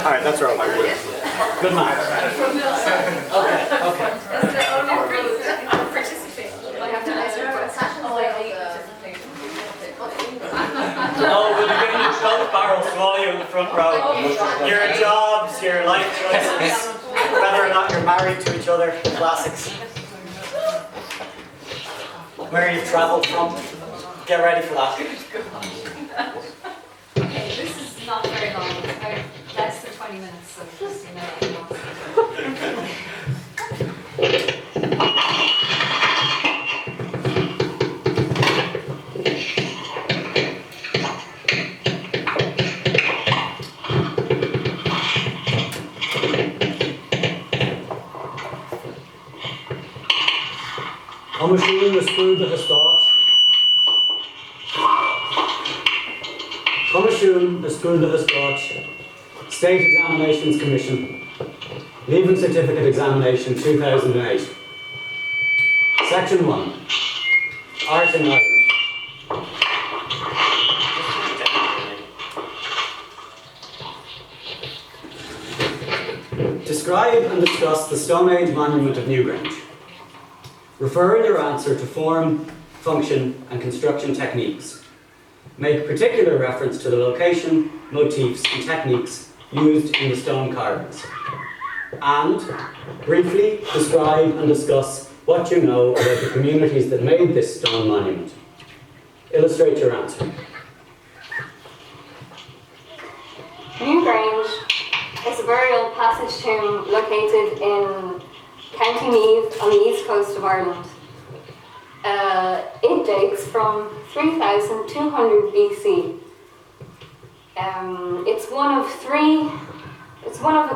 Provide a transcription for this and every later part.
Alright, that's wrong. Good man. Okay. That's the only reason I participate. I have to ask your question. Oh, I hate participating. Oh, we'll be giving you 12 barrels to all you in the front row. Your jobs, your life choices, whether or not you're married to each other, the classics. Where you've travelled from. Get ready for that. Okay, this is not very long. It's about less than 20 minutes, so just you know. Commission the school that has thought. Commission the school that has thought. State Examinations Commission. Leaving Certificate Examination 2008. Section 1. Art in Ireland. Describe and discuss the Stone Age monument of Newgrange. Refer in your answer to form, function and construction techniques. Make particular reference to the location, motifs and techniques used in the stone carvings. And briefly describe and discuss what you know about the communities that made this stone monument. Illustrate your answer. Newgrange is a burial passage tomb located in County Meath on the east coast of Ireland. It dates from 3200 BC. It's one of a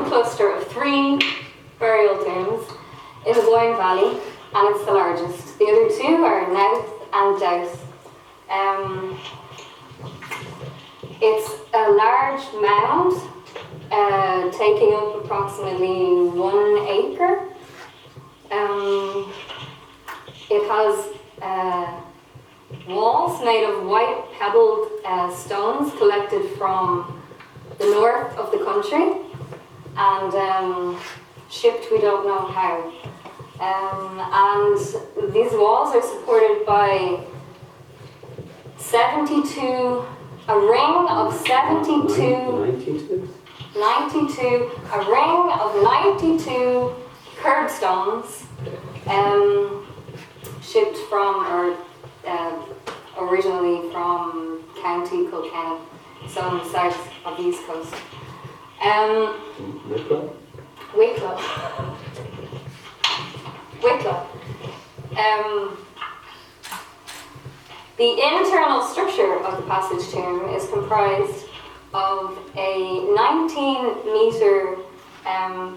cluster of 3 burial tombs in the Boyne Valley, and it's the largest. The other 2 are Nouth and Dowth. It's a large mound taking up approximately 1 acre. It has walls made of white pebbled stones collected from the north of the country and shipped we don't know how. And these walls are supported by a ring of 92 Kerbstones shipped from, or originally from County Kilkenny, so on the south of the east coast. Wicklow. The internal structure of the passage tomb is comprised of a 19-metre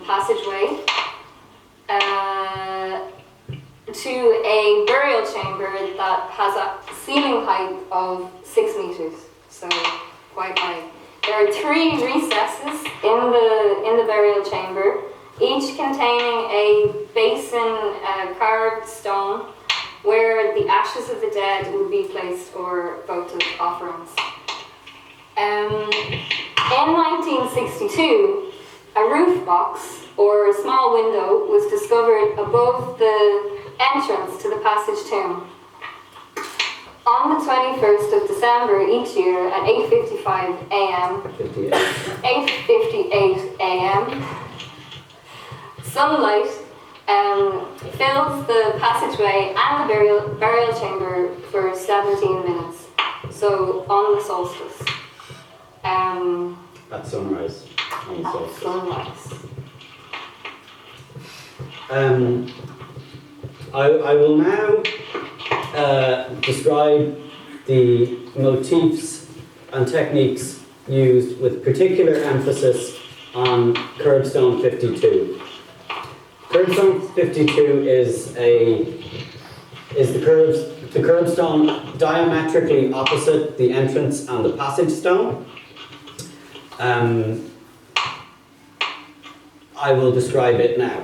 passageway to a burial chamber that has a ceiling height of 6 metres, so quite high. There are 3 recesses in the burial chamber, each containing a basin carved stone where the ashes of the dead would be placed or votive offerings. In 1962, a roof box or a small window was discovered above the entrance to the passage tomb. On the 21st of December each year at 8:58 a.m., sunlight fills the passageway and the burial chamber for 17 minutes. So on the solstice. At sunrise. On the solstice. Sunrise. I will now describe the motifs and techniques used with particular emphasis on Kerbstone 52. Kerbstone 52 is the Kerbstone diametrically opposite the entrance and the passage stone. I will describe it now.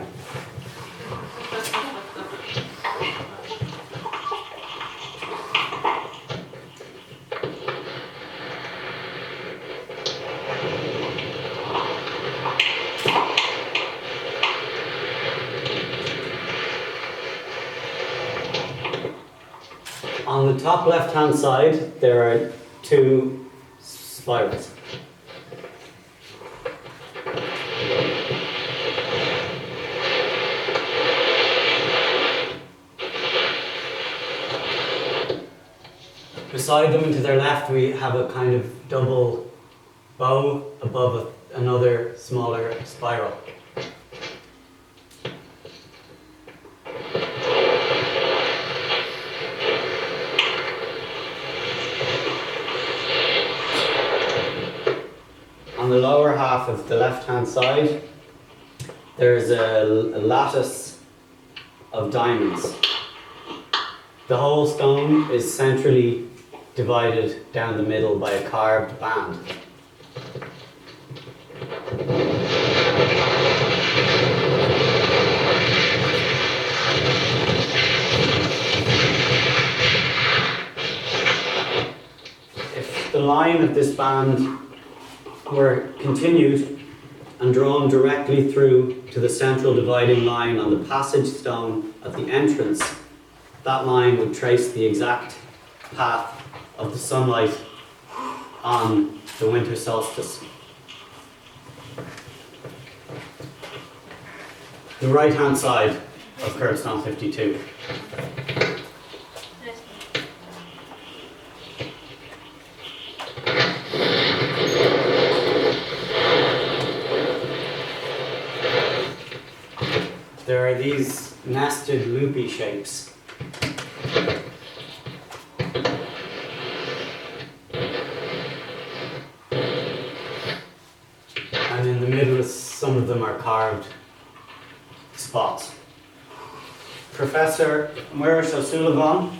top left-hand side, there are two spirals. Beside them and to their left, we have a kind of double bow above another smaller spiral. On the lower half of the left-hand side, there's a lattice of diamonds. The whole stone is centrally divided down the middle by a carved band. If the line of this band were continued and drawn directly through to the central dividing line on the passage stone at the entrance, that line would trace the exact path of the sunlight on the winter solstice. The right-hand side of Kerbstone 52. There are these nested loopy shapes. And in the middle, some of them are carved spots. Professor Muireann O'Sullivan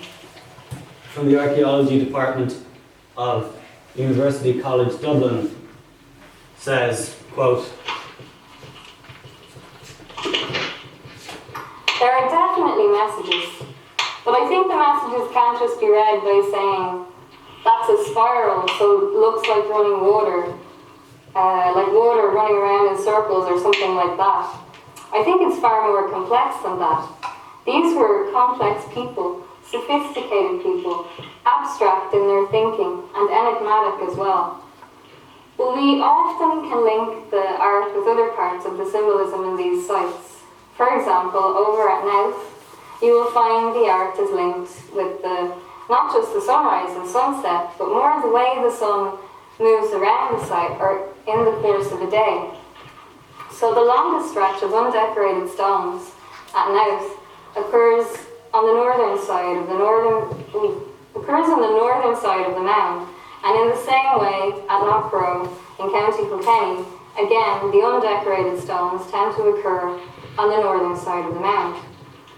from the Archaeology Department of University College Dublin says, quote, "There are definitely messages, but I think the messages can't just be read by saying, that's a spiral, so it looks like running water, like water running around in circles or something like that. I think it's far more complex than that. These were complex people, sophisticated people, abstract in their thinking and enigmatic as well. But we often can link the art with other parts of the symbolism in these sites. For example, over at Nouth, you will find the art is linked with not just the sunrise and sunset, but more the way the sun moves around the site or in the course of a day. So the longest stretch of undecorated stones at Nouth occurs on the northern side of the mound, and in the same way at Knockrow in County Kilkenny, again the undecorated stones tend to occur on the northern side of the mound.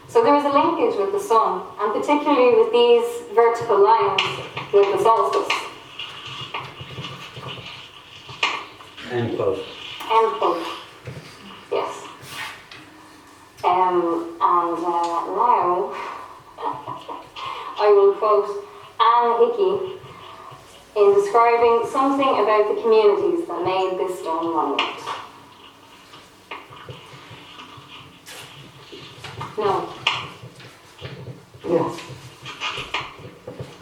So there is a linkage with the sun, and particularly with these vertical lines with the solstice." End quote. End quote. Yes. Now, I will quote Anne Hickey in describing something about the communities that made this stone monument. No. Yes.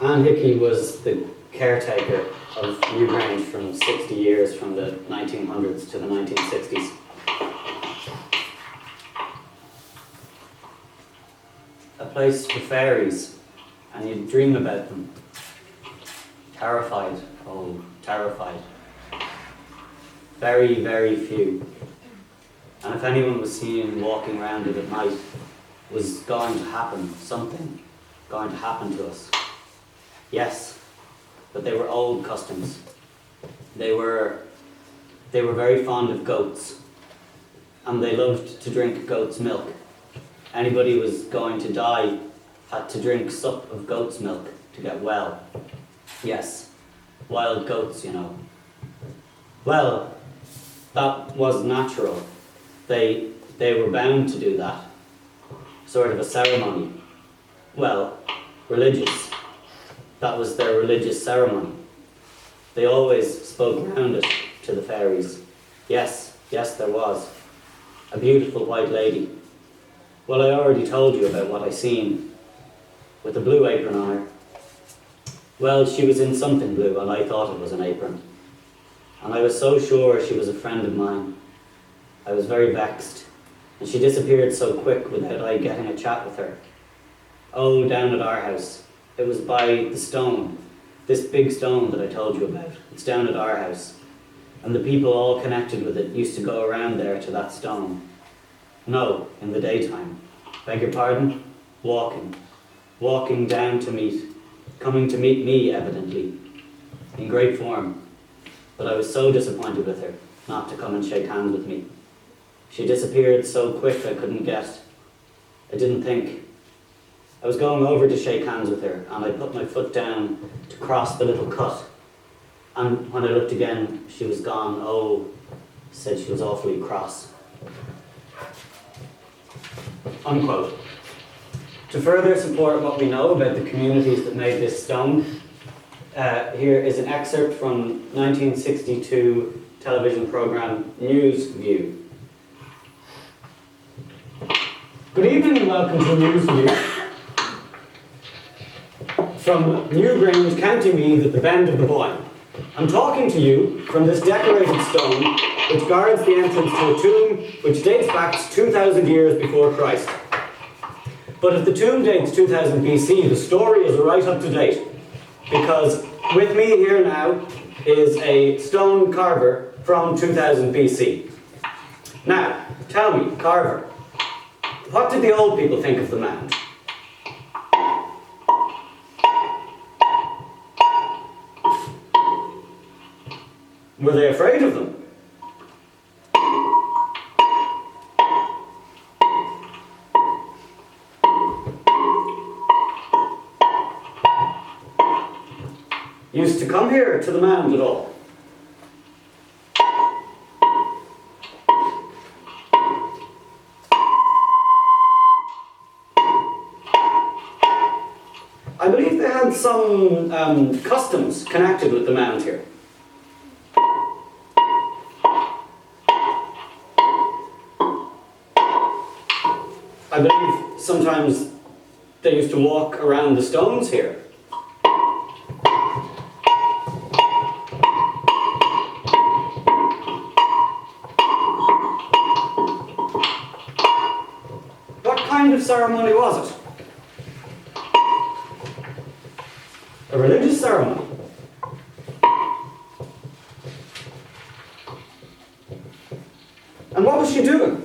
Anne Hickey was the caretaker of Newgrange from 60 years, from the 1900s to the 1960s. A place for fairies, and you'd dream about them. Terrified, oh, terrified. Very, very few. And if anyone was seen walking around it at night, it was going to happen, something going to happen to us. Yes, but they were old customs. They were very fond of goats, and they loved to drink goat's milk. Anybody who was going to die had to drink sup of goat's milk to get well. Yes, wild goats, you know. Well, that was natural. They were bound to do that. Sort of a ceremony. Well, religious. That was their religious ceremony. They always spoke round it to the fairies. Yes, there was. A beautiful white lady. Well, I already told you about what I seen. With a blue apron on her. Well, she was in something blue and I thought it was an apron. And I was so sure she was a friend of mine. I was very vexed, and she disappeared so quick without I getting a chat with her. Oh, down at our house. It was by the stone, this big stone that I told you about. It's down at our house. And the people all connected with it used to go around there to that stone. No, in the daytime. Beg your pardon? Walking. Walking down to meet. Coming to meet me, evidently. In great form. But I was so disappointed with her, not to come and shake hands with me. She disappeared so quick I didn't think. I was going over to shake hands with her, and I put my foot down to cross the little cut. And when I looked again, she was gone. Oh, said she was awfully cross. Unquote. To further support what we know about the communities that made this stone, here is an excerpt from 1962 television program News View. Good evening and welcome to News View. From Newgrange, County Meath at the bend of the Boyne. I'm talking to you from this decorated stone which guards the entrance to a tomb which dates back to 2,000 years before Christ. But if the tomb dates 2000 BC, the story is right up to date. Because with me here now is a stone carver from 2000 BC. Now, tell me, carver, what did the old people think of the mound? Were they afraid of them? Used to come here to the mound at all? I believe they had some customs connected with the mound here. I believe sometimes they used to walk around the stones here. What kind of ceremony was it? A religious ceremony. And what was she doing?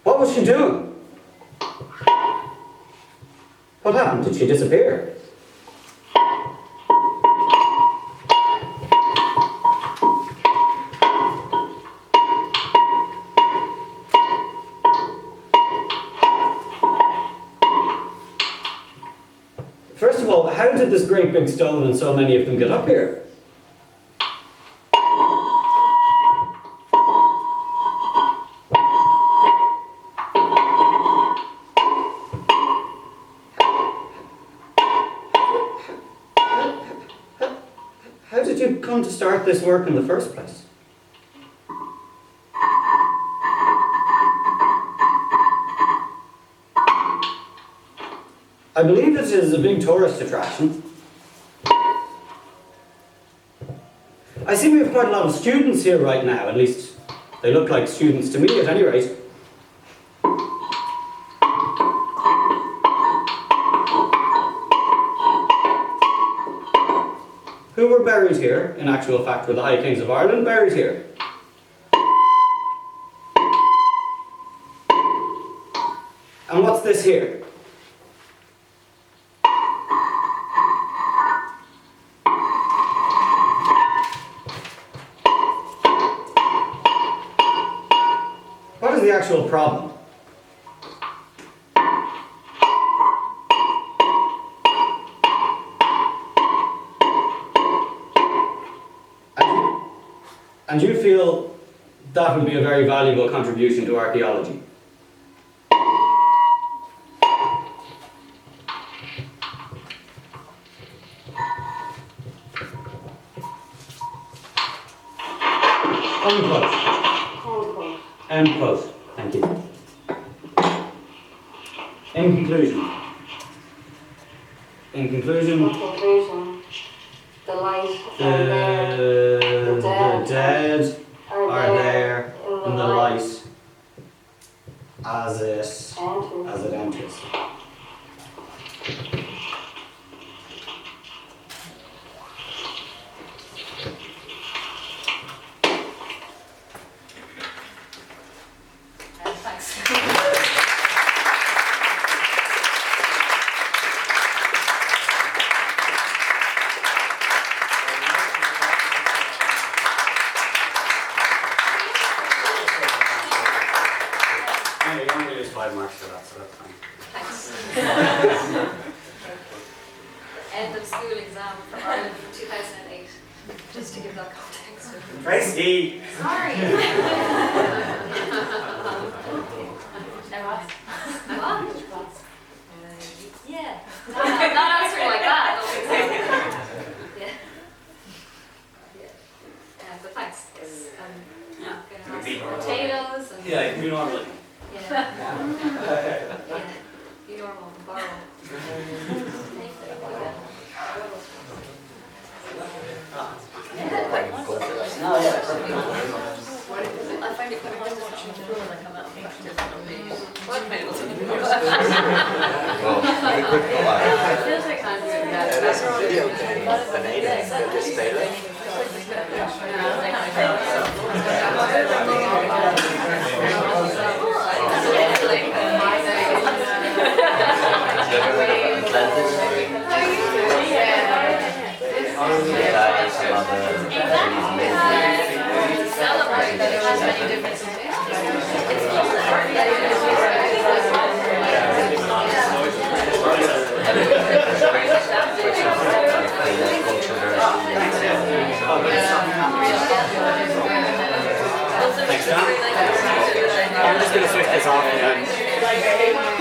What was she doing? What happened? Did she disappear? First of all, how did this great big stone and so many of them get up here? How did you come to start this work in the first place? I believe this is a big tourist attraction. I see we have quite a lot of students here right now, at least they look like students to me at any rate. Who were buried here? In actual fact, were the High Kings of Ireland buried here? And what's this here? What is the actual problem? And you feel that would be a very valuable contribution to archaeology? Unquote. End quote. Thank you. In conclusion. In conclusion, the light the and dead are there in in the light as it enters. enters. Thanks. Anyway, you only lose 5 marks for that, so that's fine. Thanks. End of school exam for Ireland for 2008. Just to give that context. Tracy! Sorry. What? Yeah. Not answering like that. Yeah. Yeah. But thanks. Gonna have some potatoes and Yeah, you can do normally. yeah. Yeah. Be normal and borrow. I find it quite hard to touch the floor when I come out of practice. What kind of It feels like I'm doing that. There's a video game, Banana, that just failed. Celebrate that it has many different Thanks, John. I'm just going to switch this off.